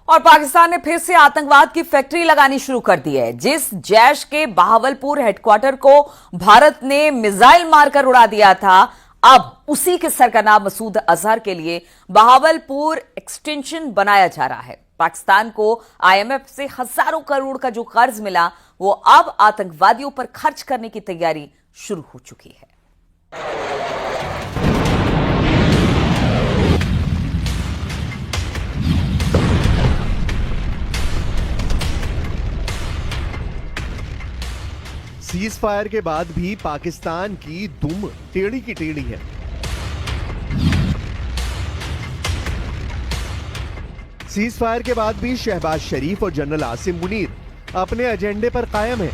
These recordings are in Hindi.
और पाकिस्तान ने फिर से आतंकवाद की फैक्ट्री लगानी शुरू कर दी है। जिस जैश के बहावलपुर हेडक्वार्टर को भारत ने मिसाइल मारकर उड़ा दिया था, अब उसी के सरगना मसूद अजहर के लिए बहावलपुर एक्सटेंशन बनाया जा रहा है। पाकिस्तान को आईएमएफ से हजारों करोड़ का जो कर्ज मिला, वो अब आतंकवादियों पर खर्च करने की तैयारी शुरू हो चुकी है। सीज फायर के बाद भी पाकिस्तान की दुम टेढ़ी की टेढ़ी है। सीज फायर के बाद भी शहबाज शरीफ और जनरल आसिम मुनीर अपने एजेंडे पर कायम है।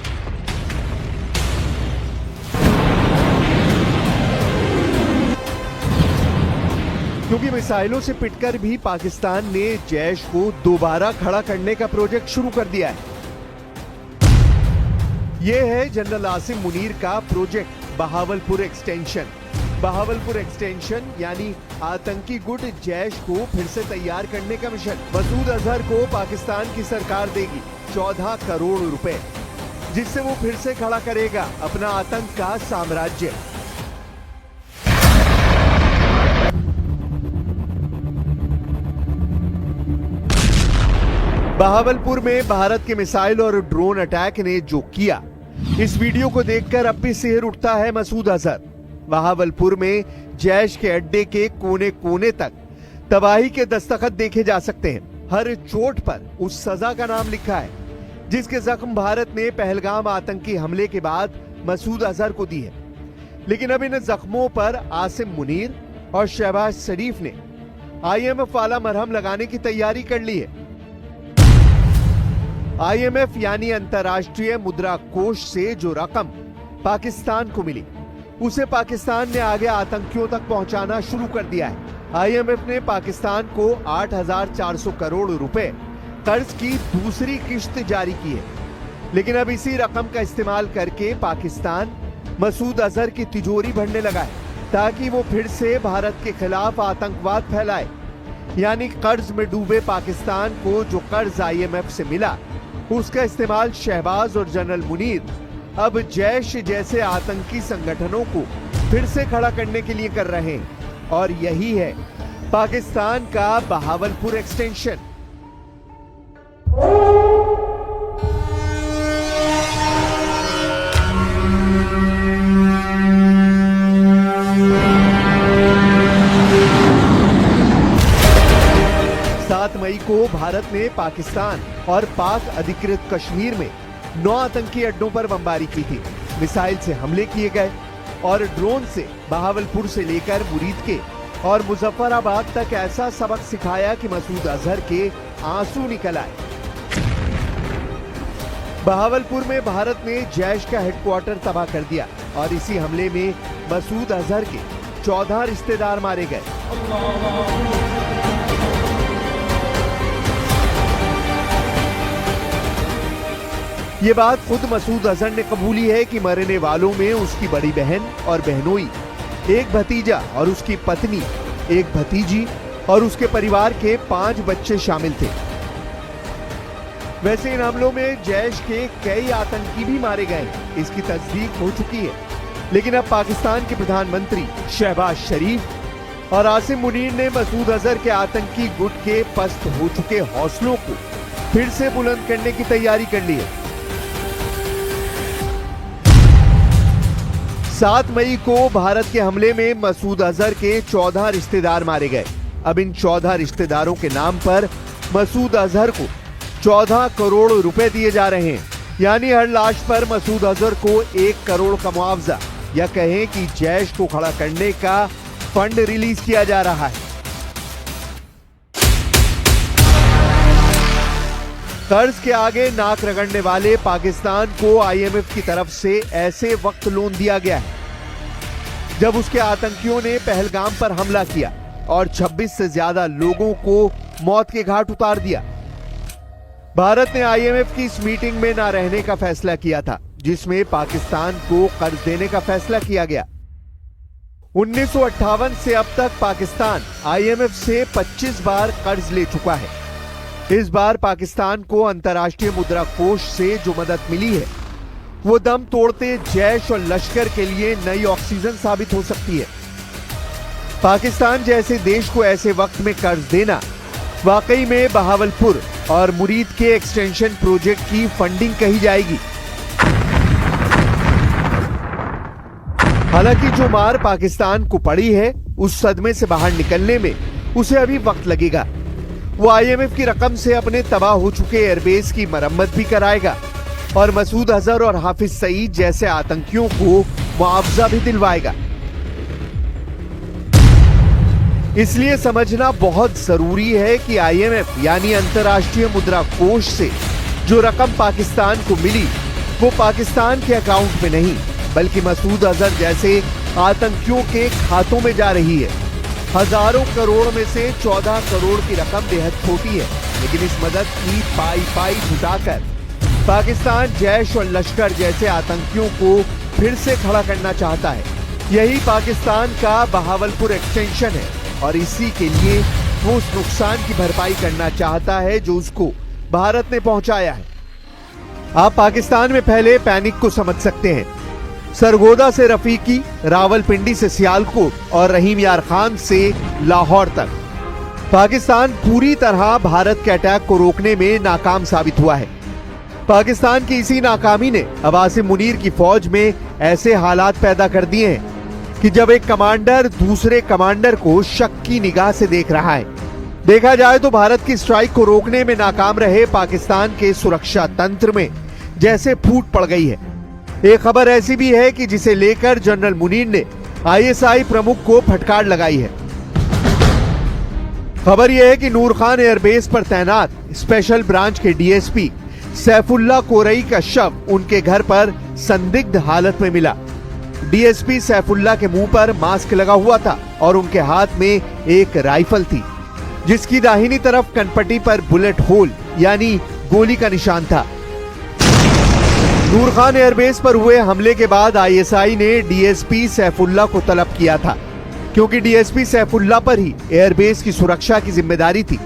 क्योंकि मिसाइलों से पिटकर भी पाकिस्तान ने जैश को दोबारा खड़ा करने का प्रोजेक्ट शुरू कर दिया है। यह है जनरल आसिम मुनीर का project Bahawalpur extension. Bahawalpur extension यानी आतंकी गुट जैश को फिर से तैयार करने का मिशन। मसूद अजहर को पाकिस्तान की सरकार देगी 14 करोड़ रुपए, जिससे वो फिर से खड़ा करेगा अपना आतंक का साम्राज्य। बहावलपुर में भारत के मिसाइल और ड्रोन अटैक ने जो किया, इस वीडियो को देखकर अब भी सिहर उठता है मसूद अजहर। बहावलपुर में जैश के अड्डे के कोने कोने तक तबाही के दस्तखत देखे जा सकते हैं। हर चोट पर उस सजा का नाम लिखा है जिसके जख्म भारत ने पहलगाम आतंकी हमले के बाद मसूद अजहर को दी है। लेकिन अब इन जख्मों पर आसिम मुनीर और शहबाज शरीफ ने आईएमएफ वाला मरहम लगाने की तैयारी कर ली है। आईएमएफ यानी अंतर्राष्ट्रीय मुद्रा कोष से जो रकम पाकिस्तान को मिली, उसे पाकिस्तान ने आगे आतंकियों तक पहुंचाना शुरू कर दिया है। आईएमएफ ने पाकिस्तान को 8,400 करोड़ रुपए कर्ज की दूसरी किश्त जारी की है। लेकिन अब इसी रकम का इस्तेमाल करके पाकिस्तान मसूद अजहर की तिजोरी भरने लगा है, ताकि वो फिर से भारत के खिलाफ आतंकवाद फैलाए। यानी कर्ज में डूबे पाकिस्तान को जो कर्ज आईएमएफ से मिला, उसका इस्तेमाल शहबाज और जनरल मुनीर अब जैश जैसे आतंकी संगठनों को फिर से खड़ा करने के लिए कर रहे हैं। और यही है पाकिस्तान का बहावलपुर एक्सटेंशन। मई को भारत ने पाकिस्तान और पाक अधिकृत कश्मीर में 9 आतंकी अड्डों पर बमबारी की थी। मिसाइल से हमले किए गए और ड्रोन से बहावलपुर से लेकर मुरीद के और मुजफ्फराबाद तक ऐसा सबक सिखाया कि मसूद अजहर के आंसू निकल आए। बहावलपुर में भारत ने जैश का हेडक्वार्टर तबाह कर दिया और इसी हमले में मसूद अजहर के 14 रिश्तेदार मारे गए। ये बात खुद मसूद अजहर ने कबूली है कि मरने वालों में उसकी बड़ी बहन और बहनोई, एक भतीजा और उसकी पत्नी, एक भतीजी और उसके परिवार के 5 बच्चे शामिल थे। वैसे इन हमलों में जैश के कई आतंकी भी मारे गए, इसकी तस्दीक हो चुकी है। लेकिन अब पाकिस्तान के प्रधानमंत्री शहबाज शरीफ और आसिम मुनीर ने मसूद अजहर के आतंकी गुट के पस्त हो चुके हौसलों को फिर से बुलंद करने की तैयारी कर ली है। 7 मई को भारत के हमले में मसूद अजहर के 14 रिश्तेदार मारे गए। अब इन 14 रिश्तेदारों के नाम पर मसूद अजहर को 14 करोड़ रुपए दिए जा रहे हैं। यानी हर लाश पर मसूद अजहर को 1 करोड़ का मुआवजा, या कहें कि जैश को खड़ा करने का फंड रिलीज किया जा रहा है। कर्ज के आगे नाक रगड़ने वाले पाकिस्तान को आईएमएफ की तरफ से ऐसे वक्त लोन दिया गया है जब उसके आतंकियों ने पहलगाम पर हमला किया और 26 से ज्यादा लोगों को मौत के घाट उतार दिया। भारत ने आईएमएफ की इस मीटिंग में न रहने का फैसला किया था, जिसमें पाकिस्तान को कर्ज देने का फैसला किया गया। 1958 से अब तक पाकिस्तान आईएमएफ से 25 बार कर्ज ले चुका है। इस बार पाकिस्तान को अंतर्राष्ट्रीय मुद्रा कोष से जो मदद मिली है वो दम तोड़ते जैश और लश्कर के लिए नई ऑक्सीजन साबित हो सकती है। पाकिस्तान जैसे देश को ऐसे वक्त में कर्ज देना वाकई में बहावलपुर और मुरीद के एक्सटेंशन प्रोजेक्ट की फंडिंग कही जाएगी। हालांकि जो मार पाकिस्तान को पड़ी है उस सदमे से बाहर निकलने में उसे अभी वक्त लगेगा। वो आईएमएफ की रकम से अपने तबाह हो चुके एयरबेस की मरम्मत भी कराएगा और मसूद अजहर और हाफिज सईद जैसे आतंकियों को मुआवजा भी दिलवाएगा। इसलिए समझना बहुत जरूरी है कि आईएमएफ यानी अंतर्राष्ट्रीय मुद्रा कोष से जो रकम पाकिस्तान को मिली वो पाकिस्तान के अकाउंट में नहीं बल्कि मसूद अजहर जैसे आतंकियों के खातों में जा रही है। हजारों करोड़ में से 14 करोड़ की रकम बेहद छोटी है, लेकिन इस मदद की पाई जुटाकर पाकिस्तान जैश और लश्कर जैसे आतंकियों को फिर से खड़ा करना चाहता है। यही पाकिस्तान का बहावलपुर एक्सटेंशन है और इसी के लिए वो उस नुकसान की भरपाई करना चाहता है जो उसको भारत ने पहुंचाया है। आप पाकिस्तान में फैले पैनिक को समझ सकते हैं। सरगोदा से रफीकी, रावलपिंडी से सियालकोट और रहीम यार खान से लाहौर तक पाकिस्तान पूरी तरह भारत के अटैक को रोकने में नाकाम साबित हुआ है। पाकिस्तान की इसी नाकामी ने अब आसिम मुनीर की फौज में ऐसे हालात पैदा कर दिए हैं कि जब एक कमांडर दूसरे कमांडर को शक की निगाह से देख रहा है। देखा जाए तो भारत की स्ट्राइक को रोकने में नाकाम रहे पाकिस्तान के सुरक्षा तंत्र में जैसे फूट पड़ गई है। एक खबर ऐसी भी है कि जिसे लेकर जनरल मुनीर ने आईएसआई प्रमुख को फटकार लगाई है। खबर यह है कि नूर खान एयरबेस पर तैनात स्पेशल ब्रांच के डीएसपी सैफुल्ला कोरई का शव उनके घर पर संदिग्ध हालत में मिला। डीएसपी सैफुल्ला के मुंह पर मास्क लगा हुआ था और उनके हाथ में एक राइफल थी जिसकी दाहिनी तरफ कनपट्टी पर बुलेट होल यानी गोली का निशान था। नूर खान एयरबेस पर हुए हमले के बाद आईएसआई ने डीएसपी सैफुल्ला को तलब किया था क्योंकि डीएसपी सैफुल्ला पर ही एयरबेस की सुरक्षा की जिम्मेदारी थी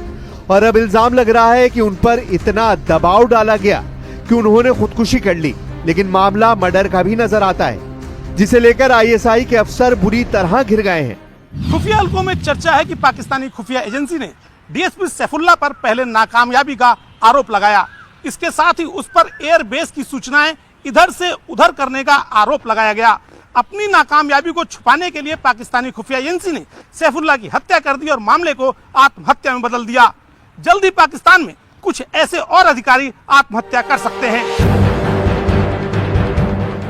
और अब इल्जाम लग रहा है कि उन पर इतना दबाव डाला गया कि उन्होंने खुदकुशी कर ली। लेकिन मामला मर्डर का भी नजर आता है जिसे लेकर आईएसआई के अफसर बुरी तरह घिर गए हैं। खुफिया हलकों में चर्चा है कि पाकिस्तानी खुफिया एजेंसी ने डीएसपी सैफुल्ला पर पहले नाकामयाबी का आरोप लगाया। इसके साथ ही उस पर एयरबेस की सूचनाएं इधर से उधर करने का आरोप लगाया गया। अपनी नाकामयाबी को छुपाने के लिए पाकिस्तानी खुफिया एजेंसी ने सैफुल्ला की हत्या कर दी और मामले को आत्महत्या में बदल दिया। जल्द ही पाकिस्तान में कुछ ऐसे और अधिकारी आत्महत्या कर सकते हैं।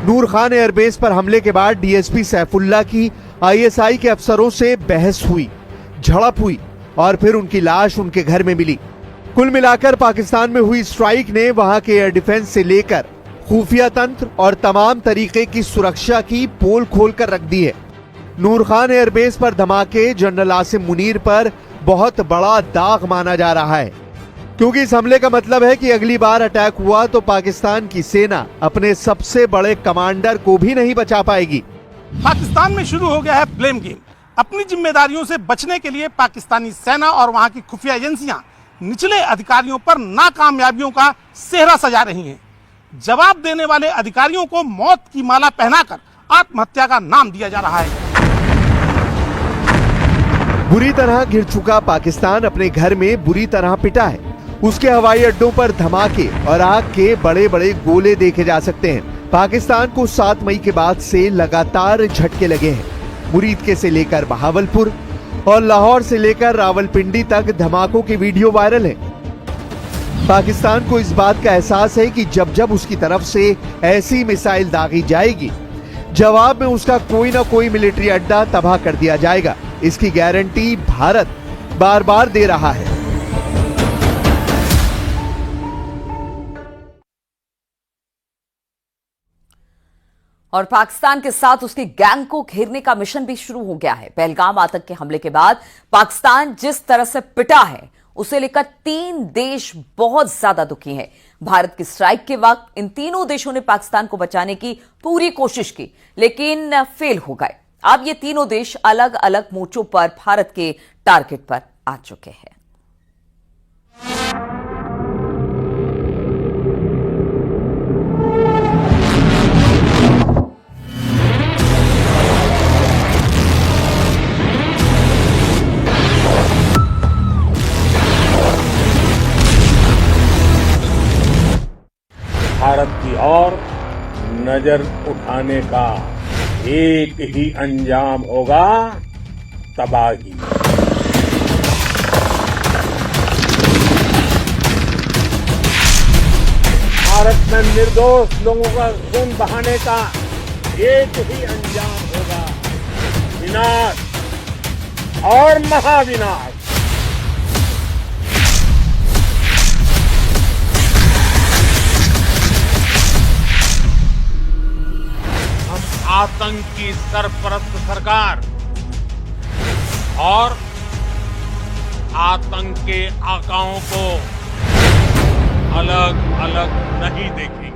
नूर खान एयरबेस पर हमले के बाद डीएसपी सैफुल्ला की आईएसआई के अफसरों से बहस हुई, झड़प हुई और फिर उनकी लाश उनके घर में मिली। कुल मिलाकर पाकिस्तान में हुई स्ट्राइक ने वहां के एयर डिफेंस से लेकर खुफिया तंत्र और तमाम तरीके की सुरक्षा की पोल खोलकर रख दी है। नूर खान एयरबेस पर धमाके जनरल आसिम मुनीर पर बहुत बड़ा दाग माना जा रहा है क्योंकि इस हमले का मतलब है कि अगली बार अटैक हुआ तो पाकिस्तान की सेना अपने सबसे बड़े कमांडर को भी नहीं बचा पाएगी। पाकिस्तान में शुरू हो गया है ब्लेम गेम। अपनी जिम्मेदारियों से बचने के लिए पाकिस्तानी सेना और वहां की खुफिया एजेंसियां निचले अधिकारियों पर नाकामयाबियों का सेहरा सजा रही हैं। जवाब देने वाले अधिकारियों को मौत की माला पहनाकर आत्महत्या का नाम दिया जा रहा है। बुरी तरह घिर चुका पाकिस्तान अपने घर में बुरी तरह पिटा है। उसके हवाई अड्डों पर धमाके और आग के बड़े बड़े गोले देखे जा सकते हैं। पाकिस्तान को 7 मई के बाद से लगातार झटके लगे हैं। मुरीद से लेकर बहावलपुर और लाहौर से लेकर रावलपिंडी तक धमाकों की वीडियो वायरल है। पाकिस्तान को इस बात का एहसास है कि जब जब उसकी तरफ से ऐसी मिसाइल दागी जाएगी, जवाब में उसका कोई ना कोई मिलिट्री अड्डा तबाह कर दिया जाएगा। इसकी गारंटी भारत बार बार दे रहा है। और पाकिस्तान के साथ उसकी गैंग को घेरने का मिशन भी शुरू हो गया है। पहलगाम आतंकी हमले के बाद पाकिस्तान जिस तरह से पिटा है उसे लेकर 3 देश बहुत ज्यादा दुखी हैं। भारत की स्ट्राइक के वक्त इन तीनों देशों ने पाकिस्तान को बचाने की पूरी कोशिश की लेकिन फेल हो गए। अब ये तीनों देश अलग अलग मोर्चों पर भारत के टारगेट पर आ चुके हैं। भारत की ओर नजर उठाने का एक ही अंजाम होगा, तबाही। भारत में निर्दोष लोगों का खून बहाने का एक ही अंजाम होगा, विनाश और महाविनाश। हम आतंक की सरपरस्त सरकार और आतंक के आकाओं को अलग अलग नहीं देखेंगे।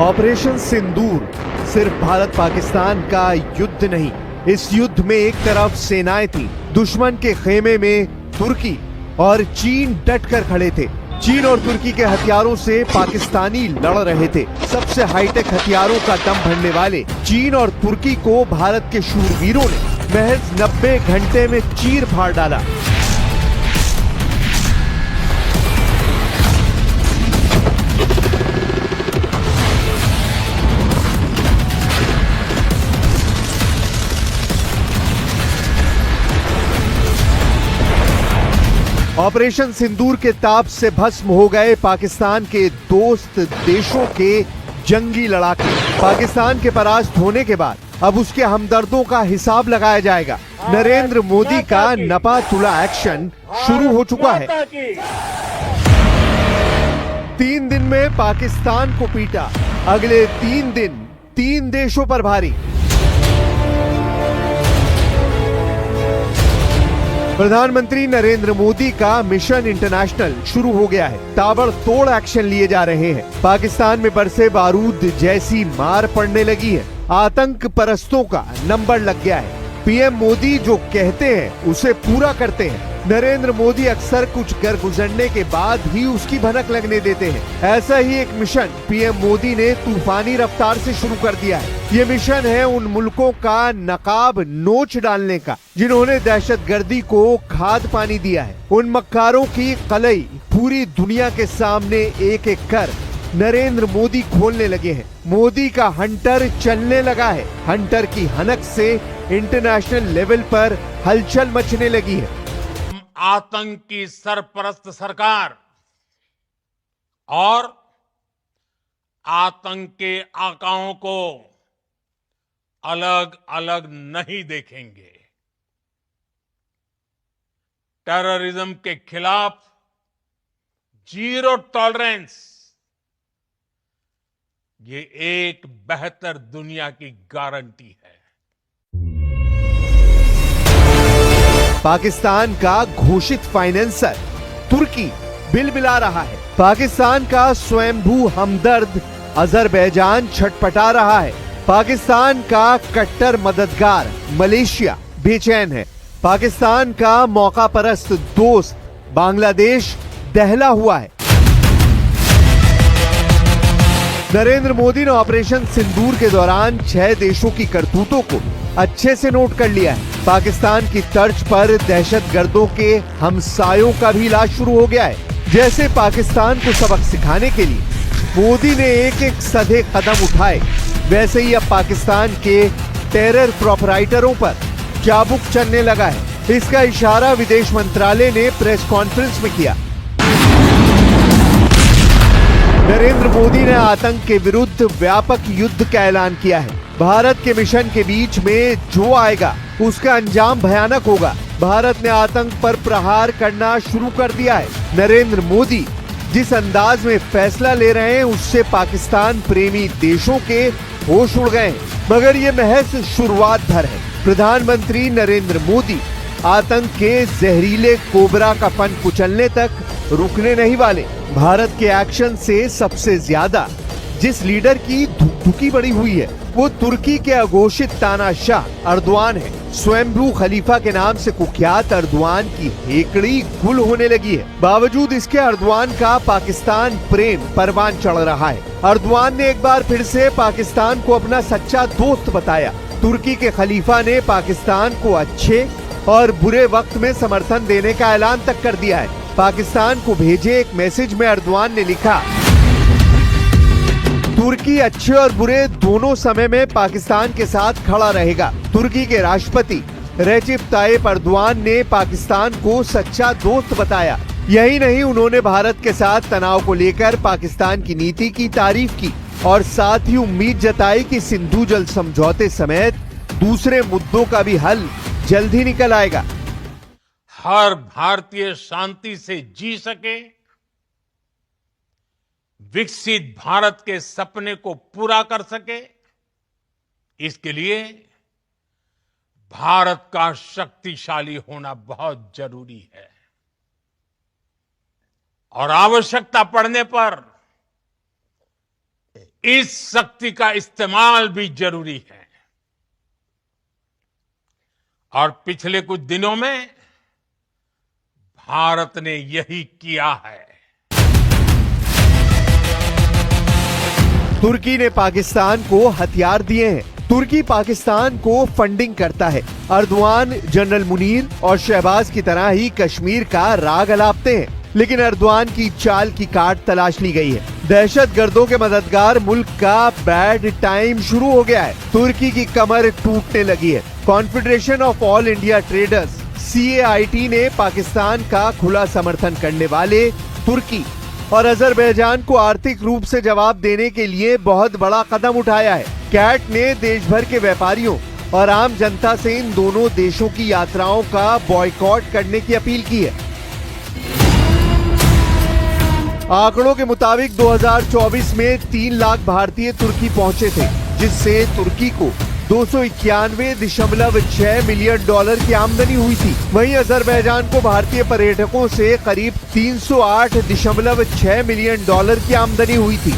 ऑपरेशन सिंदूर सिर्फ भारत पाकिस्तान का युद्ध नहीं, इस युद्ध में एक तरफ सेनाएं थी, दुश्मन के खेमे में तुर्की और चीन डट कर खड़े थे। चीन और तुर्की के हथियारों से पाकिस्तानी लड़ रहे थे। सबसे हाईटेक हथियारों का दम भरने वाले चीन और तुर्की को भारत के शूरवीरों ने महज 90 घंटे में चीर फाड़ डाला। ऑपरेशन सिंदूर के ताप से भस्म हो गए पाकिस्तान के दोस्त देशों के जंगी लड़ाके। पाकिस्तान के परास्त होने के बाद अब उसके हमदर्दों का हिसाब लगाया जाएगा। नरेंद्र मोदी का नपा तुला एक्शन शुरू हो चुका है। 3 दिन में पाकिस्तान को पीटा, अगले 3 दिन 3 देशों पर भारी। प्रधानमंत्री नरेंद्र मोदी का मिशन इंटरनेशनल शुरू हो गया है। ताबड़तोड़ एक्शन लिए जा रहे हैं। पाकिस्तान में बरसे बारूद जैसी मार पड़ने लगी है। आतंक परस्तों का नंबर लग गया है। पीएम मोदी जो कहते हैं उसे पूरा करते हैं। नरेंद्र मोदी अक्सर कुछ कर गुजरने के बाद ही उसकी भनक लगने देते हैं। ऐसा ही एक मिशन पीएम मोदी ने तूफानी रफ्तार से शुरू कर दिया है। ये मिशन है उन मुल्कों का नकाब नोच डालने का जिन्होंने दहशतगर्दी को खाद पानी दिया है। उन मक्कारों की कलई पूरी दुनिया के सामने एक एक कर नरेंद्र मोदी खोलने लगे हैं। मोदी का हंटर चलने लगा है। हंटर की हनक से इंटरनेशनल लेवल पर हलचल मचने लगी है। आतंक की सरपरस्त सरकार और आतंक के आकाओं को अलग अलग नहीं देखेंगे। टेररिज्म के खिलाफ जीरो टॉलरेंस, ये एक बेहतर दुनिया की गारंटी है। पाकिस्तान का घोषित फाइनेंसर तुर्की बिलबिला रहा है। पाकिस्तान का स्वयंभू हमदर्द अजरबैजान छटपटा रहा है। पाकिस्तान का कट्टर मददगार मलेशिया बेचैन है। पाकिस्तान का मौका परस्त दोस्त बांग्लादेश दहला हुआ है। नरेंद्र मोदी ने ऑपरेशन सिंदूर के दौरान 6 देशों की करतूतों को अच्छे से नोट कर लिया है। पाकिस्तान की तर्ज पर दहशतगर्दों के हमसायों का भी इलाज शुरू हो गया है। जैसे पाकिस्तान को सबक सिखाने के लिए मोदी ने एक एक सधे कदम उठाए, वैसे ही अब पाकिस्तान के टेरर प्रोपराइटरों पर चाबुक चलने लगा है। इसका इशारा विदेश मंत्रालय ने प्रेस कॉन्फ्रेंस में किया। नरेंद्र मोदी ने आतंक के विरुद्ध व्यापक युद्ध का ऐलान किया है। भारत के मिशन के बीच में जो आएगा उसका अंजाम भयानक होगा। भारत ने आतंक पर प्रहार करना शुरू कर दिया है। नरेंद्र मोदी जिस अंदाज में फैसला ले रहे हैं उससे पाकिस्तान प्रेमी देशों के होश उड़ गए हैं। मगर ये महज शुरुआत भर है। प्रधानमंत्री नरेंद्र मोदी आतंक के जहरीले कोबरा का फन कुचलने तक रुकने नहीं वाले। भारत के एक्शन से सबसे ज्यादा जिस लीडर की धुकधुकी बढ़ी हुई है वो तुर्की के अघोषित तानाशाह अर्दवान है। स्वयंभू खलीफा के नाम से कुख्यात अर्दवान की हेकड़ी गुल होने लगी है। बावजूद इसके अर्दवान का पाकिस्तान प्रेम परवान चढ़ रहा है। अर्दवान ने एक बार फिर से पाकिस्तान को अपना सच्चा दोस्त बताया। तुर्की के खलीफा ने पाकिस्तान को अच्छे और बुरे वक्त में समर्थन देने का ऐलान तक कर दिया है। पाकिस्तान को भेजे एक मैसेज में एर्दोआन ने लिखा, तुर्की अच्छे और बुरे दोनों समय में पाकिस्तान के साथ खड़ा रहेगा। तुर्की के राष्ट्रपति रेसिप तायिप एर्दोआन ने पाकिस्तान को सच्चा दोस्त बताया। यही नहीं, उन्होंने भारत के साथ तनाव को लेकर पाकिस्तान की नीति की तारीफ की और साथ ही उम्मीद जताई कि सिंधु जल समझौते समेत दूसरे मुद्दों का भी हल जल्द ही निकल आएगा। हर भारतीय शांति से जी सके, विकसित भारत के सपने को पूरा कर सके, इसके लिए भारत का शक्तिशाली होना बहुत जरूरी है और आवश्यकता पड़ने पर इस शक्ति का इस्तेमाल भी जरूरी है। और पिछले कुछ दिनों में भारत ने यही किया है। तुर्की ने पाकिस्तान को हथियार दिए हैं। तुर्की पाकिस्तान को फंडिंग करता है। एर्दोआन जनरल मुनीर और शहबाज की तरह ही कश्मीर का राग अलापते हैं, लेकिन एर्दोआन की चाल की काट तलाश ली गई है। दहशतगर्दों के मददगार मुल्क का बैड टाइम शुरू हो गया है। तुर्की की कमर टूटने लगी है। Confederation of all India traders CAIT ने पाकिस्तान का खुला समर्थन करने वाले तुर्की और अजरबैजान को आर्थिक रूप से जवाब देने के लिए बहुत बड़ा कदम उठाया है। कैट ने देश भर के व्यापारियों और आम जनता से इन दोनों देशों की यात्राओं का बॉयकॉट करने की अपील की है। आंकड़ों के मुताबिक 2024 में 3 लाख भारतीय तुर्की पहुंचे थे, जिससे तुर्की को $291.6 मिलियन की आमदनी हुई थी। वहीं अजरबैजान को भारतीय पर्यटकों से करीब $308.6 मिलियन की आमदनी हुई थी।